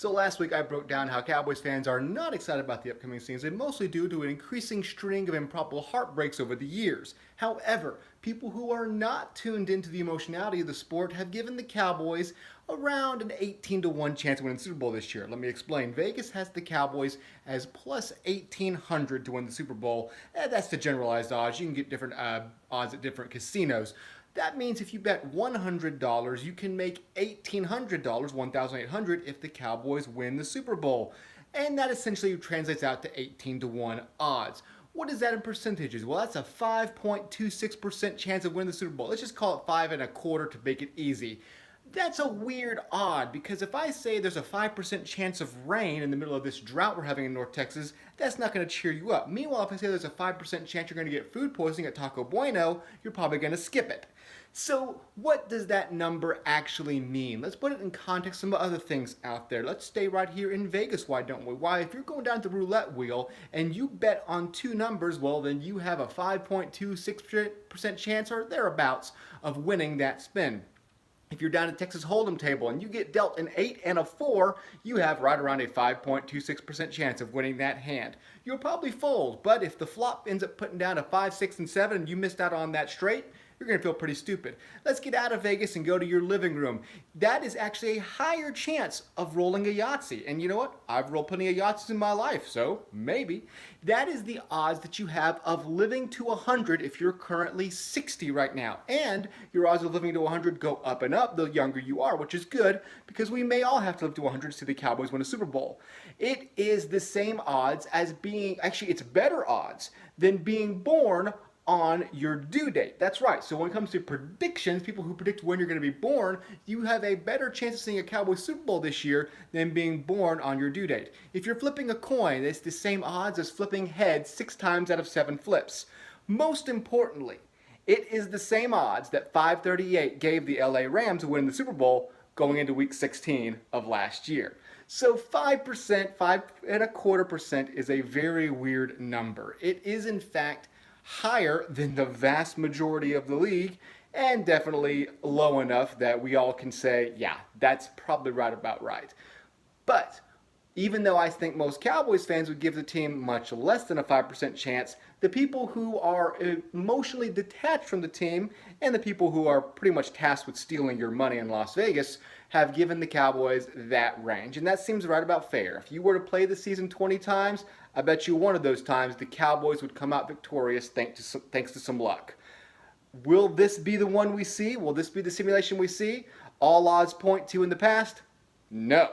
So last week I broke down how Cowboys fans are not excited about the upcoming season, mostly due to an increasing string of improbable heartbreaks over the years. However, people who are not tuned into the emotionality of the sport have given the Cowboys around an 18 to 1 chance of winning the Super Bowl this year. Let me explain. Vegas has the Cowboys as plus 1800 to win the Super Bowl. That's the generalized odds. You can get different odds at different casinos. That means if you bet $100, you can make $1,800, 1,800 if the Cowboys win the Super Bowl. And that essentially translates out to 18 to 1 odds. What is that in percentages? Well, that's a 5.26% chance of winning the Super Bowl. Let's just call it 5.25 to make it easy. That's a weird odd because if I say there's a 5% chance of rain in the middle of this drought we're having in North Texas, that's not going to cheer you up. Meanwhile, if I say there's a 5% chance you're going to get food poisoning at Taco Bueno, you're probably going to skip it. So what does that number actually mean? Let's put it in context of some other things out there. Let's stay right here in Vegas, why don't we? Why, if you're going down the roulette wheel and you bet on two numbers, well, then you have a 5.26% chance or thereabouts of winning that spin. If you're down at Texas Hold'em table and you get dealt an 8 and a 4, you have right around a 5.26% chance of winning that hand. You'll probably fold, but if the flop ends up putting down a 5, 6, and 7 and you missed out on that straight, you're going to feel pretty stupid. Let's get out of Vegas and go to your living room. That is actually a higher chance of rolling a Yahtzee. And you know what? I've rolled plenty of Yahtzees in my life, so maybe. That is the odds that you have of living to 100 if you're currently 60 right now. And your odds of living to 100 go up and up the younger you are, which is good because we may all have to live to 100 to see the Cowboys win a Super Bowl. It is the same odds as being, actually it's better odds than being born on your due date. That's right. So when it comes to predictions, people who predict when you're going to be born, you have a better chance of seeing a Cowboys Super Bowl this year than being born on your due date. If you're flipping a coin, it's the same odds as flipping heads 6 times out of 7 flips. Most importantly, it is the same odds that 538 gave the LA Rams to win the Super Bowl going into week 16 of last year. So 5%, 5.25% is a very weird number. It is in fact higher than the vast majority of the league and definitely low enough that we all can say, yeah, that's probably right about right. But even though I think most Cowboys fans would give the team much less than a 5% chance, the people who are emotionally detached from the team and the people who are pretty much tasked with stealing your money in Las Vegas have given the Cowboys that range. And that seems right about fair. If you were to play the season 20 times, I bet you one of those times the Cowboys would come out victorious thanks to some luck. Will this be the one we see? Will this be the simulation we see? All odds point to in the past? No.